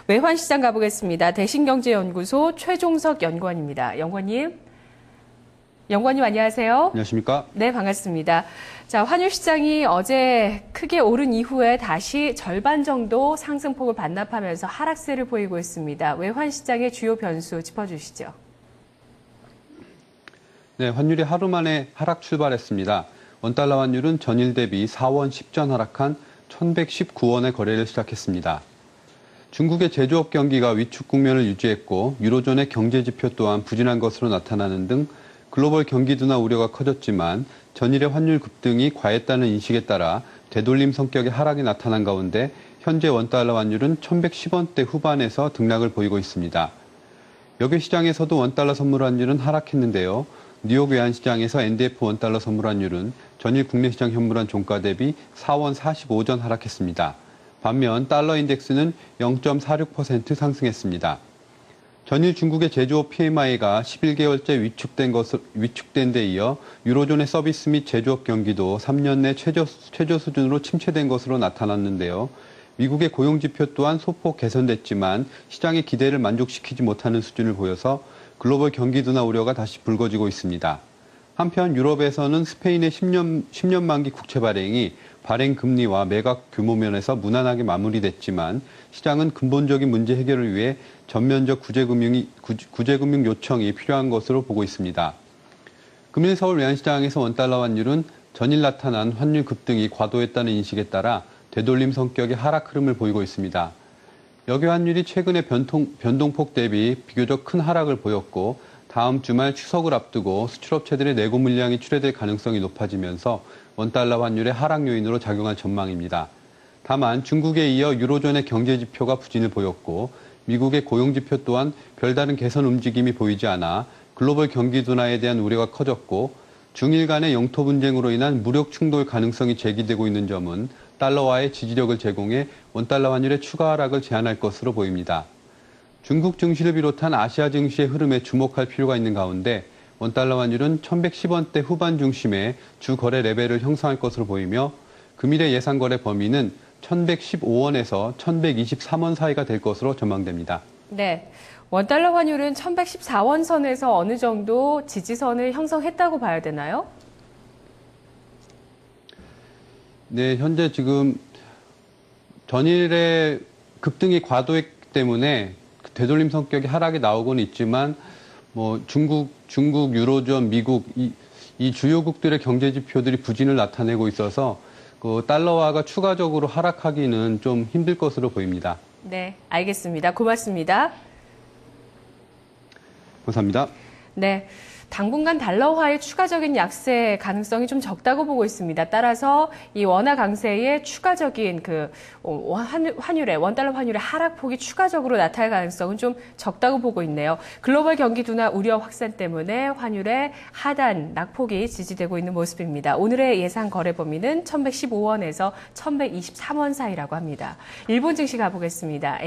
외환시장 가보겠습니다. 대신경제연구소 최종석 연구원입니다. 연구원님 안녕하세요. 안녕하십니까? 네, 반갑습니다. 자, 환율 시장이 어제 크게 오른 이후에 다시 절반 정도 상승폭을 반납하면서 하락세를 보이고 있습니다. 외환시장의 주요 변수 짚어주시죠. 네, 환율이 하루 만에 하락 출발했습니다. 원달러 환율은 전일 대비 4원 10전 하락한 1119원의 거래를 시작했습니다. 중국의 제조업 경기가 위축 국면을 유지했고 유로존의 경제 지표 또한 부진한 것으로 나타나는 등 글로벌 경기 둔화 우려가 커졌지만 전일의 환율 급등이 과했다는 인식에 따라 되돌림 성격의 하락이 나타난 가운데 현재 원달러 환율은 1110원대 후반에서 등락을 보이고 있습니다. 여객 시장에서도 원달러 선물 환율은 하락했는데요. 뉴욕 외환시장에서 NDF 원달러 선물 환율은 전일 국내 시장 현물환 종가 대비 4원 45전 하락했습니다. 반면 달러 인덱스는 0.46% 상승했습니다. 전일 중국의 제조업 PMI가 11개월째 위축된 데 이어 유로존의 서비스 및 제조업 경기도 3년 내 최저 수준으로 침체된 것으로 나타났는데요. 미국의 고용지표 또한 소폭 개선됐지만 시장의 기대를 만족시키지 못하는 수준을 보여서 글로벌 경기 둔화 우려가 다시 불거지고 있습니다. 한편 유럽에서는 스페인의 10년 만기 국채 발행이 발행 금리와 매각 규모 면에서 무난하게 마무리됐지만 시장은 근본적인 문제 해결을 위해 전면적 구제금융 요청이 필요한 것으로 보고 있습니다. 금일 서울 외환시장에서 원달러 환율은 전일 나타난 환율 급등이 과도했다는 인식에 따라 되돌림 성격의 하락 흐름을 보이고 있습니다. 여기 환율이 최근의 변동폭 대비 비교적 큰 하락을 보였고 다음 주말 추석을 앞두고 수출업체들의 내고 물량이 출회될 가능성이 높아지면서 원달러 환율의 하락 요인으로 작용할 전망입니다. 다만 중국에 이어 유로존의 경제 지표가 부진을 보였고 미국의 고용 지표 또한 별다른 개선 움직임이 보이지 않아 글로벌 경기 둔화에 대한 우려가 커졌고 중일 간의 영토 분쟁으로 인한 무력 충돌 가능성이 제기되고 있는 점은 달러와의 지지력을 제공해 원달러 환율의 추가 하락을 제한할 것으로 보입니다. 중국 증시를 비롯한 아시아 증시의 흐름에 주목할 필요가 있는 가운데 원달러 환율은 1110원대 후반 중심의 주 거래 레벨을 형성할 것으로 보이며 금일의 예상 거래 범위는 1115원에서 1123원 사이가 될 것으로 전망됩니다. 네, 원달러 환율은 1114원 선에서 어느 정도 지지선을 형성했다고 봐야 되나요? 네, 현재 지금 전일의 급등이 과도했기 때문에 되돌림 성격의 하락이 나오고는 있지만 중국, 유로존, 미국 이 주요국들의 경제 지표들이 부진을 나타내고 있어서 달러화가 추가적으로 하락하기는 좀 힘들 것으로 보입니다. 네, 알겠습니다. 고맙습니다. 감사합니다. 네, 당분간 달러화의 추가적인 약세 가능성이 좀 적다고 보고 있습니다. 따라서 이 원화 강세의 추가적인 원달러 환율의 하락폭이 추가적으로 나타날 가능성은 좀 적다고 보고 있네요. 글로벌 경기 둔화 우려 확산 때문에 환율의 하단 낙폭이 지지되고 있는 모습입니다. 오늘의 예상 거래 범위는 1115원에서 1123원 사이라고 합니다. 일본 증시 가보겠습니다.